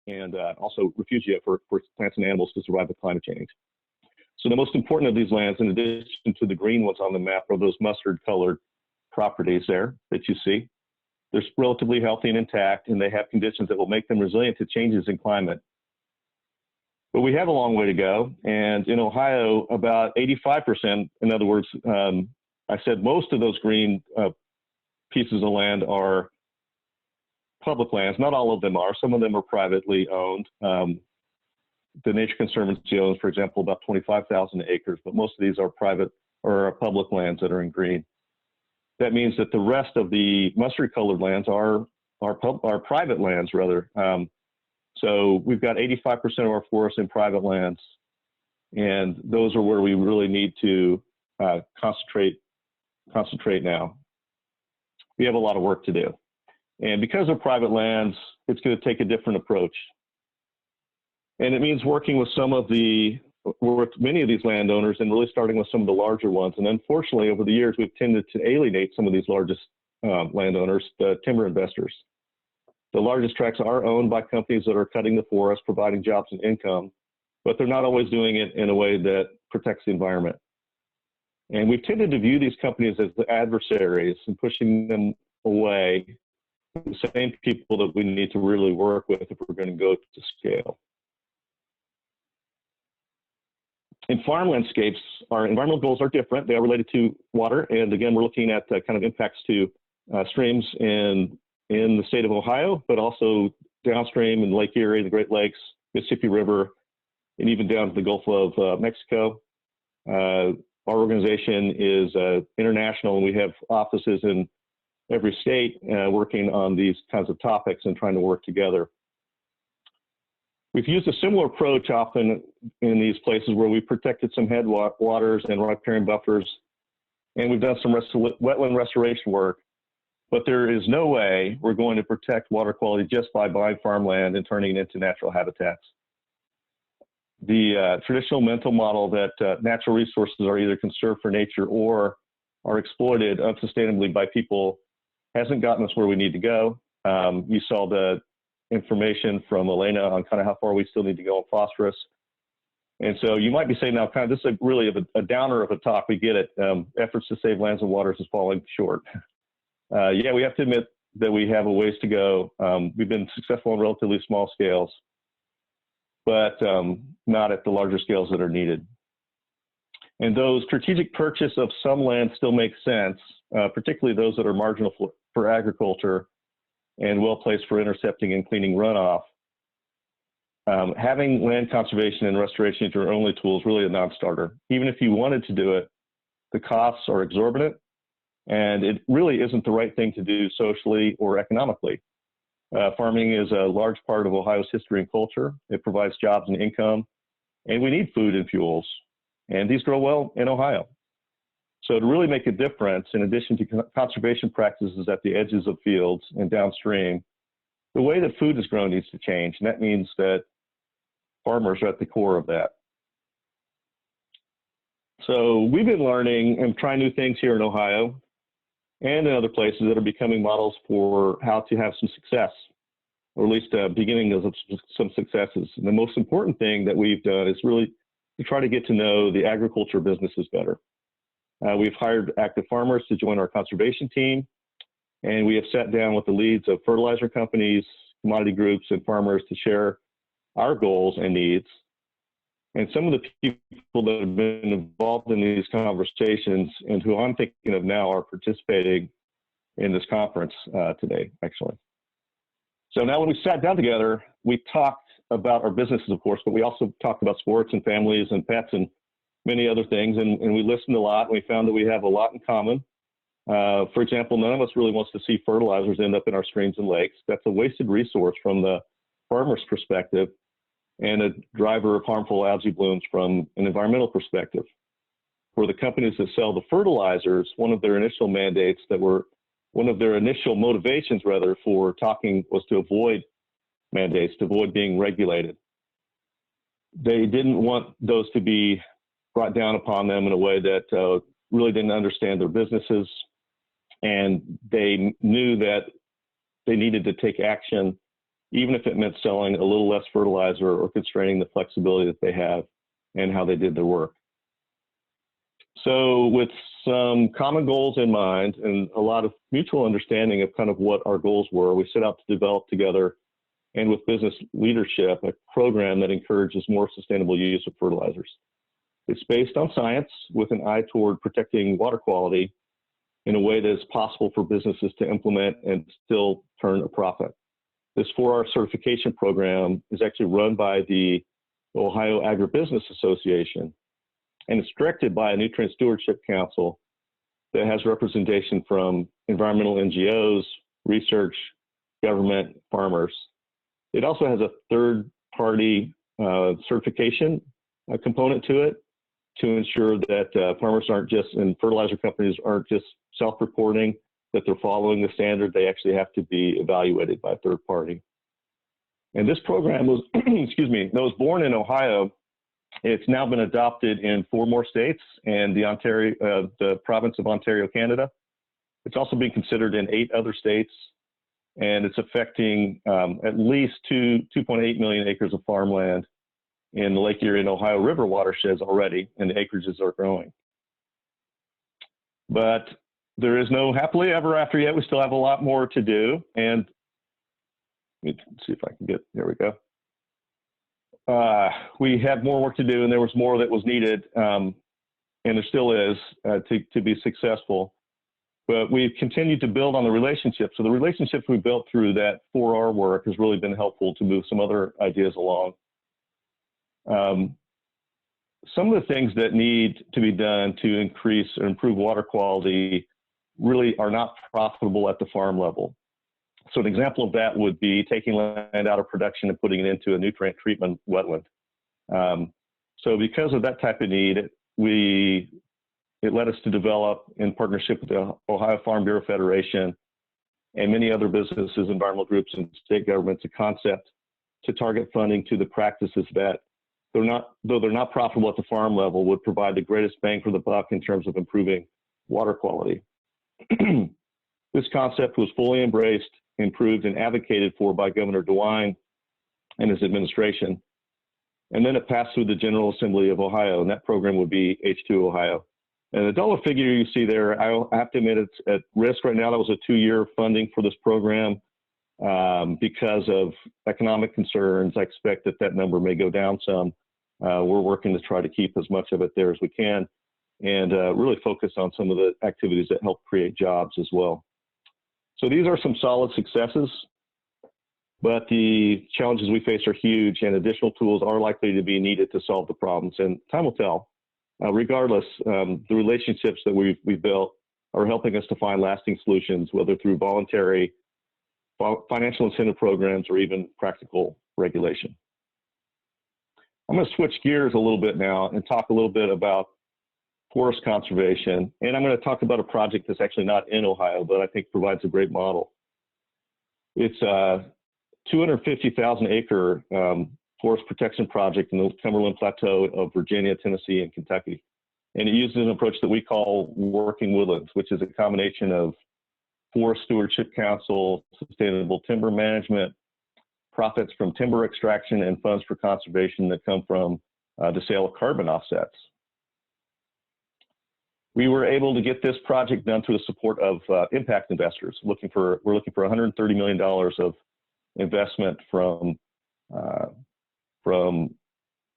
and also refugia for plants and animals to survive with climate change. So the most important of these lands, in addition to the green ones on the map, are those mustard-colored properties there that you see. They're relatively healthy and intact, and they have conditions that will make them resilient to changes in climate. But we have a long way to go, and in Ohio, about 85%, in other words, I said most of those green pieces of land are public lands. Not all of them are. Some of them are privately owned. The Nature Conservancy owns, for example, about 25,000 acres, but most of these are private or public lands that are in green. That means that the rest of the mustard-colored lands are private lands, rather. So we've got 85% of our forests in private lands, and those are where we really need to concentrate now. We have a lot of work to do. And because of private lands, it's going to take a different approach. And it means working with many of these landowners and really starting with some of the larger ones. And unfortunately, over the years, we've tended to alienate some of these largest landowners, the timber investors. The largest tracts are owned by companies that are cutting the forest, providing jobs and income, but they're not always doing it in a way that protects the environment. And we've tended to view these companies as the adversaries and pushing them away, the same people that we need to really work with if we're going to go to scale. In farm landscapes, our environmental goals are different. They are related to water. And again, we're looking at kind of impacts to streams in the state of Ohio, but also downstream in Lake Erie, the Great Lakes, Mississippi River, and even down to the Gulf of Mexico. Our organization is international, and we have offices in every state working on these kinds of topics and trying to work together. We've used a similar approach often in these places where we protected some headwaters and riparian buffers, and we've done some wetland restoration work. But there is no way we're going to protect water quality just by buying farmland and turning it into natural habitats. The traditional mental model that natural resources are either conserved for nature or are exploited unsustainably by people hasn't gotten us where we need to go. You saw the information from Elena on kind of how far we still need to go on phosphorus. And so you might be saying now, kind of, this is really a downer of a talk. We get it. Efforts to save lands and waters is falling short. Yeah, we have to admit that we have a ways to go. We've been successful on relatively small scales, but not at the larger scales that are needed. And those strategic purchase of some land still makes sense, particularly those that are marginal for agriculture and well placed for intercepting and cleaning runoff. Having land conservation and restoration as your only tool is really a non-starter. Even if you wanted to do it, the costs are exorbitant, and it really isn't the right thing to do socially or economically. Farming is a large part of Ohio's history and culture. It provides jobs and income, and we need food and fuels, and these grow well in Ohio. So to really make a difference, in addition to conservation practices at the edges of fields and downstream, the way that food is grown needs to change, and that means that farmers are at the core of that. So we've been learning and trying new things here in Ohio and in other places that are becoming models for how to have some success, or at least beginning of some successes. And the most important thing that we've done is really to try to get to know the agriculture businesses better. We've hired active farmers to join our conservation team, and we have sat down with the leads of fertilizer companies, commodity groups, and farmers to share our goals and needs. And some of the people that have been involved in these conversations and who I'm thinking of now are participating in this conference today, actually. So now when we sat down together, we talked about our businesses, of course, but we also talked about sports and families and pets and many other things, and we listened a lot, and we found that we have a lot in common. For example, none of us really wants to see fertilizers end up in our streams and lakes. That's a wasted resource from the farmer's perspective, and a driver of harmful algae blooms from an environmental perspective. For the companies that sell the fertilizers, one of their initial motivations rather for talking was to avoid mandates, to avoid being regulated. They didn't want those to be brought down upon them in a way that really didn't understand their businesses, and they knew that they needed to take action even if it meant selling a little less fertilizer or constraining the flexibility that they have and how they did their work. So with some common goals in mind and a lot of mutual understanding of kind of what our goals were, we set out to develop together and with business leadership a program that encourages more sustainable use of fertilizers. It's based on science with an eye toward protecting water quality in a way that is possible for businesses to implement and still turn a profit. This 4R certification program is actually run by the Ohio Agribusiness Association, and it's directed by a Nutrient Stewardship Council that has representation from environmental NGOs, research, government, farmers. It also has a third-party certification component to it to ensure that farmers aren't just, and fertilizer companies aren't just self-reporting that they're following the standard. They actually have to be evaluated by a third party. And this program was, excuse me, that was born in Ohio. It's now been adopted in 4 more states and the province of Ontario, Canada. It's also being considered in 8 other states, and it's affecting at least 2.8 million acres of farmland in the Lake Erie and Ohio River watersheds already, and the acreages are growing. But there is no happily ever after yet. We still have a lot more to do, and let me see if I can get, there we go. We have more work to do, and there was more that was needed, and there still is to be successful. But we've continued to build on the relationships. So the relationships we built through that 4R work has really been helpful to move some other ideas along. Some of the things that need to be done to increase or improve water quality really are not profitable at the farm level. So an example of that would be taking land out of production and putting it into a nutrient treatment wetland. So because of that type of need, it led us to develop, in partnership with the Ohio Farm Bureau Federation and many other businesses, environmental groups, and state governments, a concept to target funding to the practices that, though they're not profitable at the farm level, would provide the greatest bang for the buck in terms of improving water quality. This concept was fully embraced, improved, and advocated for by Governor DeWine and his administration. And then it passed through the General Assembly of Ohio, and that program would be H2 Ohio. And the dollar figure you see there, I have to admit it's at risk right now. That was a 2-year funding for this program. Because of economic concerns, I expect that that number may go down some. We're working to try to keep as much of it there as we can, and really focus on some of the activities that help create jobs as well. So these are some solid successes, but the challenges we face are huge, and additional tools are likely to be needed to solve the problems, and time will tell. Regardless, the relationships that we've built are helping us to find lasting solutions, whether through voluntary financial incentive programs or even practical regulation. I'm going to switch gears a little bit now and talk a little bit about forest conservation. And I'm going to talk about a project that's actually not in Ohio, but I think provides a great model. It's a 250,000 acre forest protection project in the Cumberland Plateau of Virginia, Tennessee, and Kentucky. And it uses an approach that we call working woodlands, which is a combination of Forest Stewardship Council, sustainable timber management, profits from timber extraction, and funds for conservation that come from the sale of carbon offsets. We were able to get this project done through the support of impact investors. We're looking for $130 million of investment from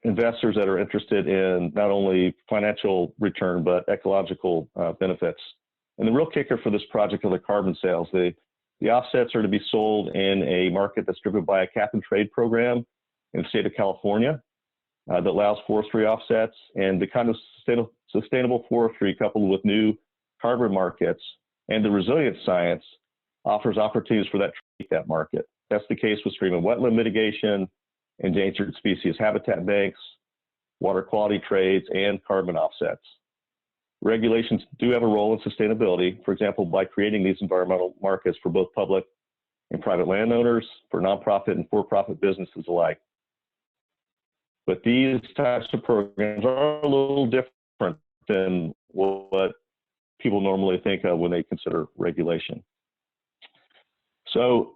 investors that are interested in not only financial return, but ecological benefits. And the real kicker for this project are the carbon sales. The offsets are to be sold in a market that's driven by a cap and trade program in the state of California that allows forestry offsets, and the kind of sustainable forestry coupled with new carbon markets and the resilience science offers opportunities for that market. That's the case with stream and wetland mitigation, endangered species habitat banks, water quality trades, and carbon offsets. Regulations do have a role in sustainability, for example, by creating these environmental markets for both public and private landowners, for nonprofit and for-profit businesses alike. But these types of programs are a little different than what people normally think of when they consider regulation. So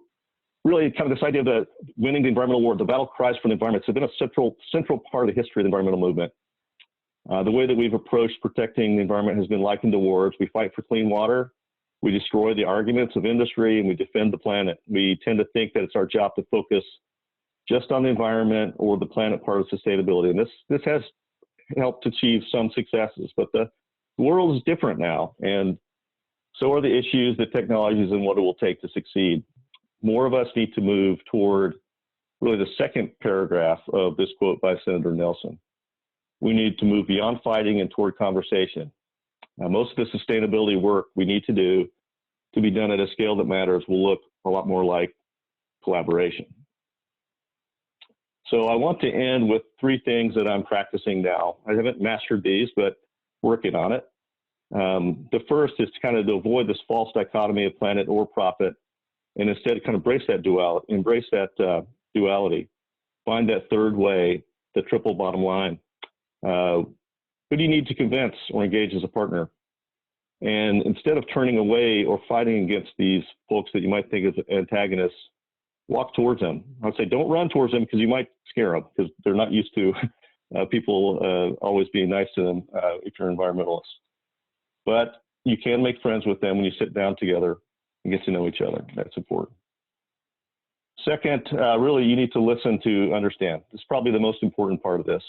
really kind of this idea of the winning the environmental war, the battle cries for the environment, has been a central part of the history of the environmental movement. The way that we've approached protecting the environment has been likened to wars. We fight for clean water, we destroy the arguments of industry, and we defend the planet. We tend to think that it's our job to focus just on the environment or the planet part of sustainability. And this has helped achieve some successes, but the world is different now. And so are the issues, the technologies, and what it will take to succeed. More of us need to move toward really the second paragraph of this quote by Senator Nelson. We need to move beyond fighting and toward conversation. Now, most of the sustainability work we need to do to be done at a scale that matters will look a lot more like collaboration. So I want to end with 3 things that I'm practicing now. I haven't mastered these, but working on it. The first is to kind of avoid this false dichotomy of planet or profit, and instead kind of embrace that duality. Find that third way, the triple bottom line. Who do you need to convince or engage as a partner? And instead of turning away or fighting against these folks that you might think is antagonists, walk towards them. I'd say don't run towards them because you might scare them because they're not used to people always being nice to them if you're environmentalists. But you can make friends with them when you sit down together and get to know each other. That's important. Second, really, you need to listen to understand. This is probably the most important part of this.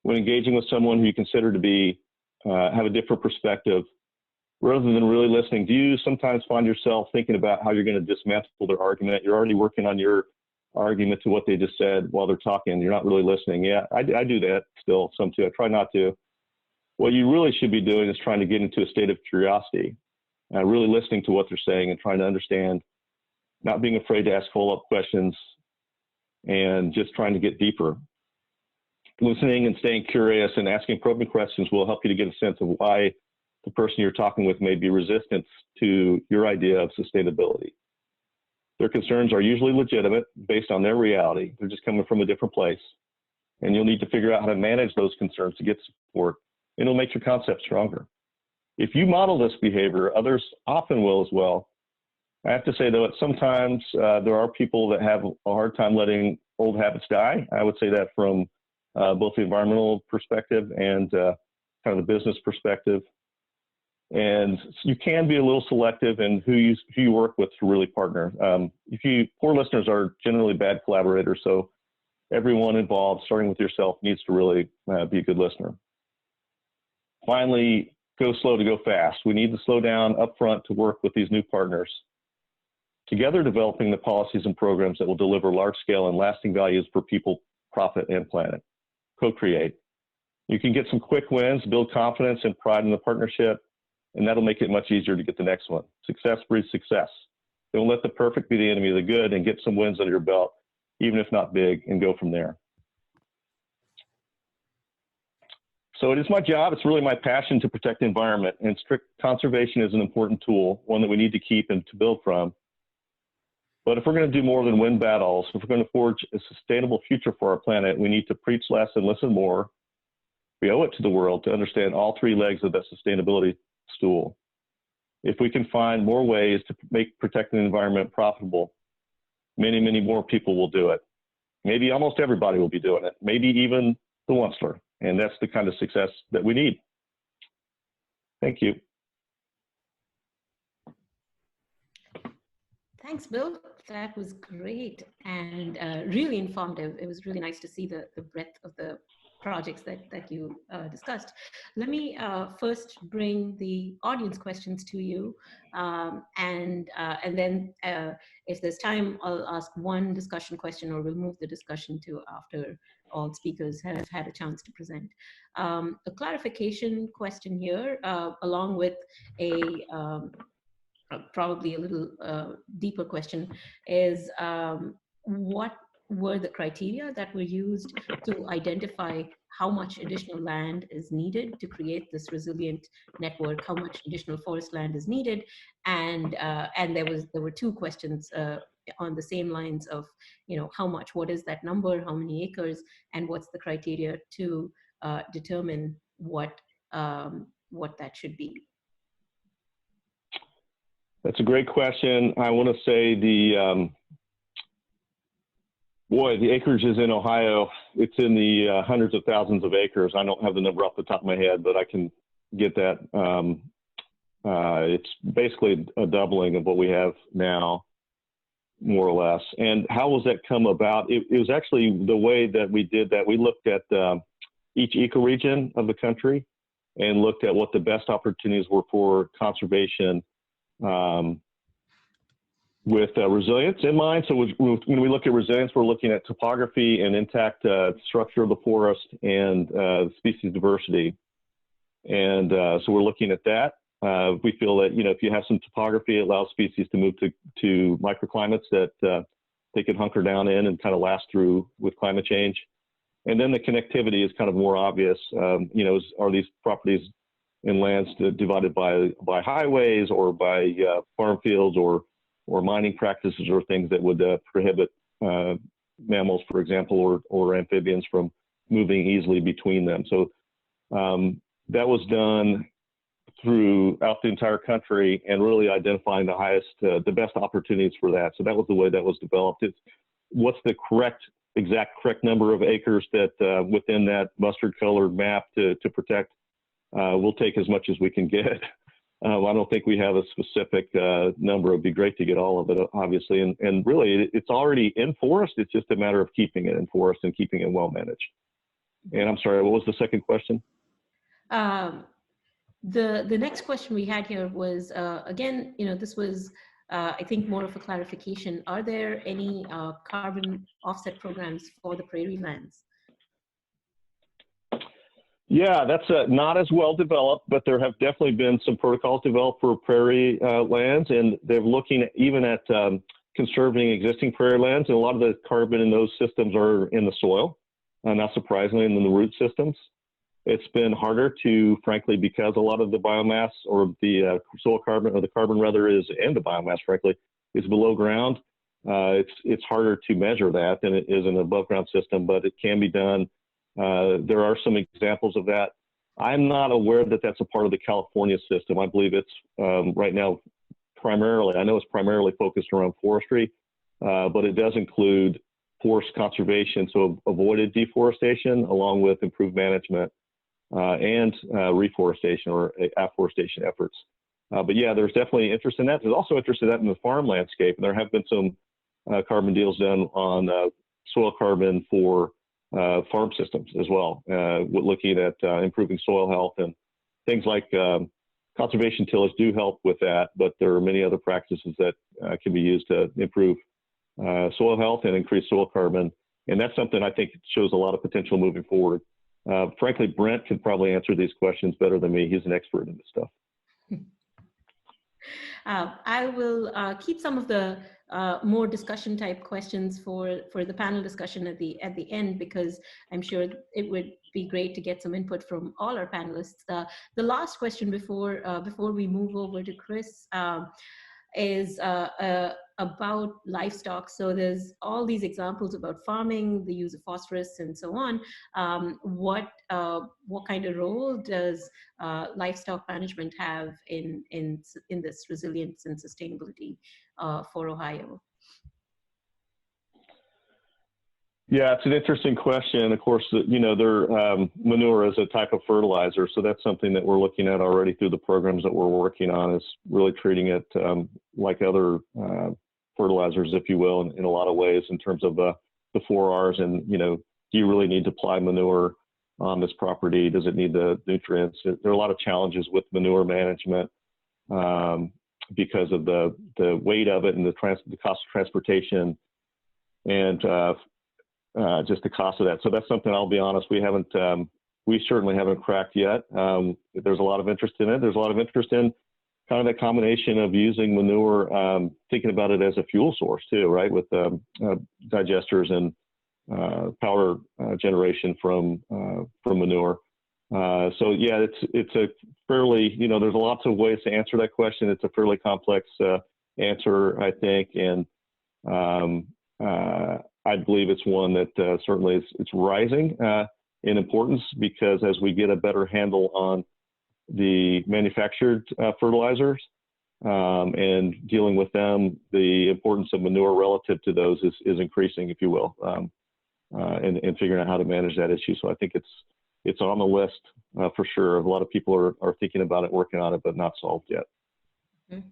When engaging with someone who you consider to be, have a different perspective, rather than really listening, do you sometimes find yourself thinking about how you're going to dismantle their argument? You're already working on your argument to what they just said while they're talking. You're not really listening. Yeah, I do that still, some too. I try not to. What you really should be doing is trying to get into a state of curiosity, really listening to what they're saying and trying to understand, not being afraid to ask follow-up questions, and just trying to get deeper. Listening and staying curious and asking probing questions will help you to get a sense of why the person you're talking with may be resistant to your idea of sustainability. Their concerns are usually legitimate based on their reality. They're just coming from a different place. And you'll need to figure out how to manage those concerns to get support. And it'll make your concept stronger. If you model this behavior, others often will as well. I have to say, though, that sometimes there are people that have a hard time letting old habits die. I would say that from both the environmental perspective and kind of the business perspective. And you can be a little selective in who you work with to really partner. Poor listeners are generally bad collaborators, so everyone involved, starting with yourself, needs to really be a good listener. Finally, go slow to go fast. We need to slow down upfront to work with these new partners, together developing the policies and programs that will deliver large-scale and lasting values for people, profit, and planet. Co-create. You can get some quick wins, build confidence and pride in the partnership, and that'll make it much easier to get the next one. Success breeds success. Don't let the perfect be the enemy of the good, and get some wins under your belt, even if not big, and go from there. So it is my job, it's really my passion to protect the environment, and strict conservation is an important tool, one that we need to keep and to build from. But if we're going to do more than win battles, if we're going to forge a sustainable future for our planet, we need to preach less and listen more. We owe it to the world to understand all 3 legs of that sustainability stool. If we can find more ways to make protecting the environment profitable, many, many more people will do it. Maybe almost everybody will be doing it, maybe even the Onceler. And that's the kind of success that we need. Thank you. Thanks, Bill. That was great and really informative. It was really nice to see the breadth of the projects that you discussed. Let me first bring the audience questions to you, and then if there's time, I'll ask one discussion question, or we'll move the discussion to after all speakers have had a chance to present. A clarification question here, along with a probably a little deeper question, is what were the criteria that were used to identify how much additional land is needed to create this resilient network, how much additional forest land is needed, and there were 2 questions on the same lines of, how much, what is that number, how many acres, and what's the criteria to determine what that should be. That's a great question. I want to say Boy, the acreages in Ohio, it's in the hundreds of thousands of acres. I don't have the number off the top of my head, but I can get that. It's basically a doubling of what we have now, more or less. And how was that come about? It was actually the way that we did that. We looked at each ecoregion of the country and looked at what the best opportunities were for conservation with resilience in mind. So when we look at resilience, we're looking at topography and intact structure of the forest and species diversity. And so we're looking at that. We feel that, if you have some topography, it allows species to move to microclimates that they can hunker down in and kind of last through with climate change. And then the connectivity is kind of more obvious. Are these properties and lands divided by highways or by farm fields or mining practices or things that would prohibit mammals, for example, or amphibians from moving easily between them. So that was done throughout the entire country and really identifying the best opportunities for that. So that was the way that was developed. What's the exact correct number of acres that within that mustard colored map to protect? We'll take as much as we can get. I don't think we have a specific number. It'd be great to get all of it, obviously. And really, it's already in forest. It's just a matter of keeping it in forest and keeping it well managed. And I'm sorry, what was the second question? The next question we had here was, again, this was, I think, more of a clarification. Are there any carbon offset programs for the prairie lands? Yeah, that's not as well developed, but there have definitely been some protocols developed for prairie lands, and they're looking even at conserving existing prairie lands. And a lot of the carbon in those systems are in the soil, not surprisingly, and in the root systems. It's been harder to, frankly, because a lot of the biomass or the soil carbon, or the carbon rather, and the biomass, frankly, is below ground. It's harder to measure that than it is in an above ground system, but it can be done. There are some examples of that. I'm not aware that that's a part of the California system. I believe it's right now primarily focused around forestry, but it does include forest conservation, so avoided deforestation along with improved management and reforestation or afforestation efforts. But yeah, there's definitely interest in that. There's also interest in that in the farm landscape, and there have been some carbon deals done on soil carbon for farm systems as well, looking at improving soil health, and things like conservation tillage do help with that, but there are many other practices that can be used to improve soil health and increase soil carbon. And that's something I think shows a lot of potential moving forward. Frankly, Brent could probably answer these questions better than me. He's an expert in this stuff. I will keep some of the more discussion type questions for the panel discussion at the end, because I'm sure it would be great to get some input from all our panelists. The last question before we move over to Chris is about livestock. So there's all these examples about farming, the use of phosphorus, and so on. What kind of role does livestock management have in this resilience and sustainability for Ohio? Yeah, it's an interesting question. Of course, manure is a type of fertilizer, so that's something that we're looking at already through the programs that we're working on, is really treating it like other fertilizers, if you will, in a lot of ways in terms of the 4 Rs. And, do you really need to apply manure on this property? Does it need the nutrients? There are a lot of challenges with manure management because of the weight of it and the cost of transportation and just the cost of that. So that's something, I'll be honest, we certainly haven't cracked yet. There's a lot of interest in it. There's a lot of interest in kind of that combination of using manure, thinking about it as a fuel source too, right? With digesters and power generation from manure. So yeah, it's a fairly, there's lots of ways to answer that question. It's a fairly complex answer, I think. And I believe it's one that certainly it's rising in importance, because as we get a better handle on the manufactured fertilizers, and dealing with them, the importance of manure relative to those is increasing, if you will, and figuring out how to manage that issue. So I think it's on the list for sure. A lot of people are thinking about it, working on it, but not solved yet. Mm-hmm.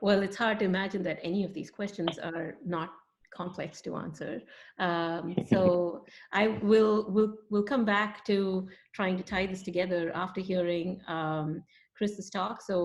Well, it's hard to imagine that any of these questions are not complex to answer. So I will come back to trying to tie this together after hearing Chris's talk. So